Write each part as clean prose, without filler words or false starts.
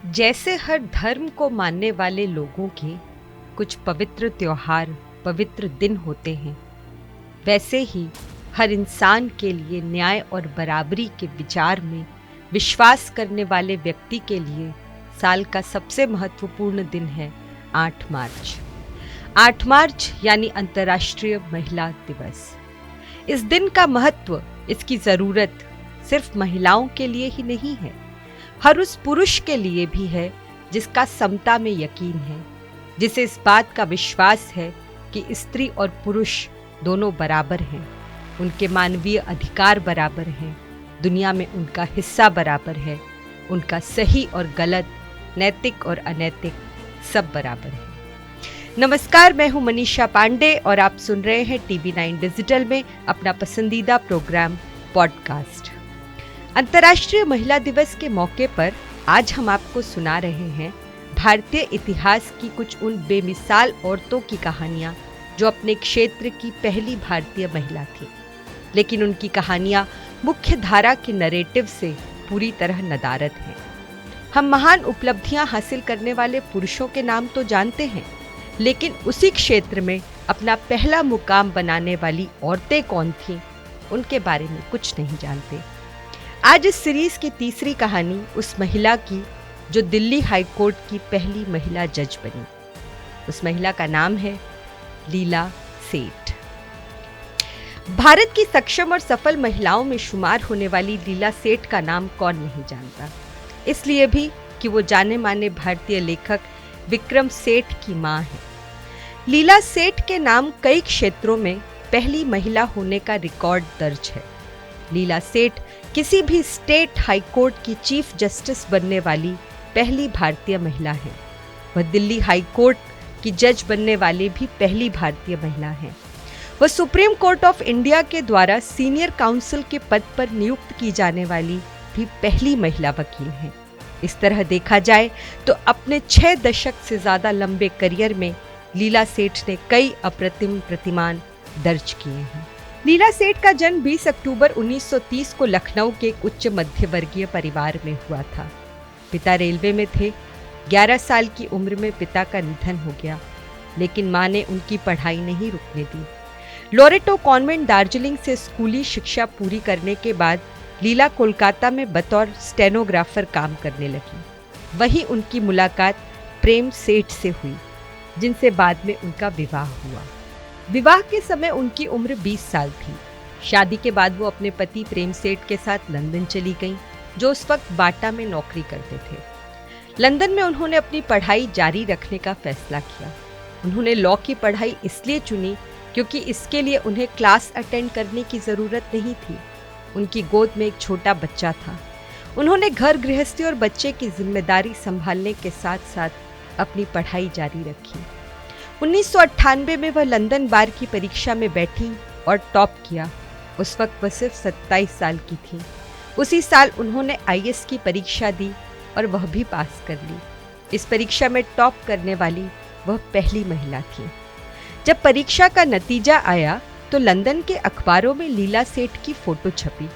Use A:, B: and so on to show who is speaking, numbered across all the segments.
A: जैसे हर धर्म को मानने वाले लोगों के कुछ पवित्र त्योहार, पवित्र दिन होते हैं, वैसे ही हर इंसान के लिए न्याय और बराबरी के विचार में विश्वास करने वाले व्यक्ति के लिए साल का सबसे महत्वपूर्ण दिन है 8 मार्च। 8 मार्च यानी अंतर्राष्ट्रीय महिला दिवस। इस दिन का महत्व, इसकी ज़रूरत सिर्फ महिलाओं के लिए ही नहीं है, हर उस पुरुष के लिए भी है जिसका समता में यकीन है, जिसे इस बात का विश्वास है कि स्त्री और पुरुष दोनों बराबर हैं, उनके मानवीय अधिकार बराबर हैं, दुनिया में उनका हिस्सा बराबर है, उनका सही और गलत, नैतिक और अनैतिक सब बराबर है। नमस्कार, मैं हूं मनीषा पांडे और आप सुन रहे हैं TV9 डिजिटल में अपना पसंदीदा प्रोग्राम पॉडकास्ट। अंतर्राष्ट्रीय महिला दिवस के मौके पर आज हम आपको सुना रहे हैं भारतीय इतिहास की कुछ उन बेमिसाल औरतों की कहानियां जो अपने क्षेत्र की पहली भारतीय महिला थी, लेकिन उनकी कहानियां मुख्य धारा के नैरेटिव से पूरी तरह नदारद हैं। हम महान उपलब्धियां हासिल करने वाले पुरुषों के नाम तो जानते हैं, लेकिन उसी क्षेत्र में अपना पहला मुकाम बनाने वाली औरतें कौन थीं, उनके बारे में कुछ नहीं जानते। आज इस सीरीज की तीसरी कहानी उस महिला की जो दिल्ली हाई कोर्ट की पहली महिला जज बनी। उस महिला का नाम है लीला सेठ। भारत की सक्षम और सफल महिलाओं में शुमार होने वाली लीला सेठ का नाम कौन नहीं जानता, इसलिए भी कि वो जाने माने भारतीय लेखक विक्रम सेठ की मां है। लीला सेठ के नाम कई क्षेत्रों में पहली महिला होने का रिकॉर्ड दर्ज है। लीला सेठ किसी भी स्टेट हाई कोर्ट की चीफ जस्टिस बनने वाली पहली भारतीय महिला है। वह दिल्ली हाई कोर्ट की जज बनने वाली भी पहली भारतीय महिला है। वह सुप्रीम कोर्ट ऑफ इंडिया के द्वारा सीनियर काउंसिल के पद पर नियुक्त की जाने वाली भी पहली महिला वकील है। इस तरह देखा जाए तो अपने 6 दशक से ज्यादा लंबे करियर में लीला सेठ ने कई अप्रतिम प्रतिमान दर्ज किए हैं। लीला सेठ का जन्म 20 अक्टूबर 1930 को लखनऊ के एक उच्च मध्य वर्गीय परिवार में हुआ था। पिता रेलवे में थे। 11 साल की उम्र में पिता का निधन हो गया, लेकिन मां ने उनकी पढ़ाई नहीं रुकने दी। लोरेटो कॉन्वेंट दार्जिलिंग से स्कूली शिक्षा पूरी करने के बाद लीला कोलकाता में बतौर स्टेनोग्राफर काम करने लगी। वहीं उनकी मुलाकात प्रेम सेठ से हुई, जिनसे बाद में उनका विवाह हुआ। विवाह के समय उनकी उम्र 20 साल थी। शादी के बाद वो अपने पति प्रेम सेठ के साथ लंदन चली गईं, जो उस वक्त बाटा में नौकरी करते थे। लंदन में उन्होंने अपनी पढ़ाई जारी रखने का फैसला किया। उन्होंने लॉ की पढ़ाई इसलिए चुनी क्योंकि इसके लिए उन्हें क्लास अटेंड करने की ज़रूरत नहीं थी। उनकी गोद में एक छोटा बच्चा था। उन्होंने घर गृहस्थी और बच्चे की जिम्मेदारी संभालने के साथ साथ अपनी पढ़ाई जारी रखी। 1998 में वह लंदन बार की परीक्षा में बैठी और टॉप किया। उस वक्त वह सिर्फ 27 साल की थी। उसी साल उन्होंने IAS की परीक्षा दी और वह भी पास कर ली। इस परीक्षा में टॉप करने वाली वह पहली महिला थी। जब परीक्षा का नतीजा आया तो लंदन के अखबारों में लीला सेठ की फोटो छपी।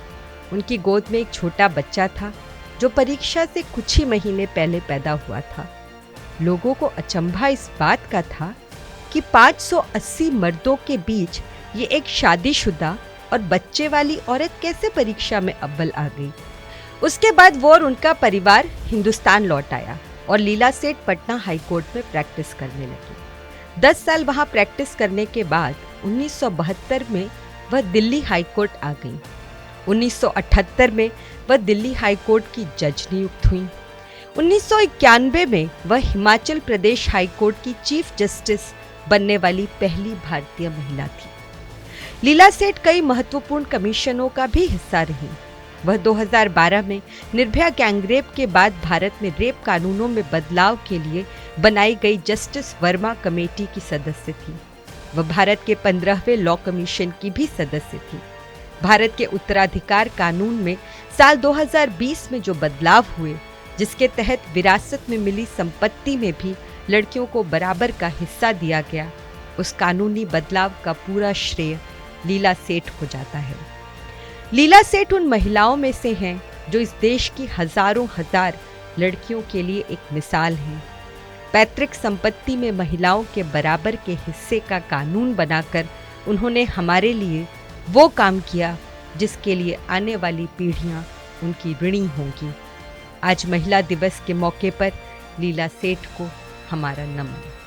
A: उनकी गोद में एक छोटा बच्चा था जो परीक्षा से कुछ ही महीने पहले पैदा हुआ था। लोगों को अचंभा इस बात का था कि 580 मर्दों के बीच ये एक शादीशुदा और बच्चे वाली औरत कैसे परीक्षा में अव्वल आ गई। उसके बाद वो और उनका परिवार हिंदुस्तान लौट आया और लीला सेठ पटना हाई कोर्ट में प्रैक्टिस करने लगी। 10 साल वहां प्रैक्टिस करने के बाद 1972 में वह दिल्ली हाई कोर्ट आ गई। 1978 में वह दिल्ली हाई कोर्ट की जज नियुक्त हुई। 1991 में वह हिमाचल प्रदेश हाई कोर्ट की चीफ जस्टिस बनने वाली पहली भारतीय महिला थी। लीला सेठ कई महत्वपूर्ण कमीशनों का भी हिस्सा रही। वह 2012 में निर्भया गैंगरेप के बाद भारत में रेप कानूनों में बदलाव के लिए बनाई गई जस्टिस वर्मा कमेटी की सदस्य थी। वह भारत के 15वें लॉ कमीशन की भी सदस्य थी। भारत के उत्तराधिकार कानून में साल 2020 में जो बदलाव हुए, जिसके तहत विरासत में मिली संपत्ति में भी लड़कियों को बराबर का हिस्सा दिया गया, उस कानूनी बदलाव का पूरा श्रेय लीला सेठ को जाता है। लीला सेठ उन महिलाओं में से हैं जो इस देश की हजारों हजार लड़कियों के लिए एक मिसाल हैं। पैतृक संपत्ति में महिलाओं के बराबर के हिस्से का कानून बनाकर उन्होंने हमारे लिए वो काम किया जिसके लिए आने वाली पीढ़ियां उनकी ऋणी होंगी। आज महिला दिवस के मौके पर लीला सेठ को हमारा नमन।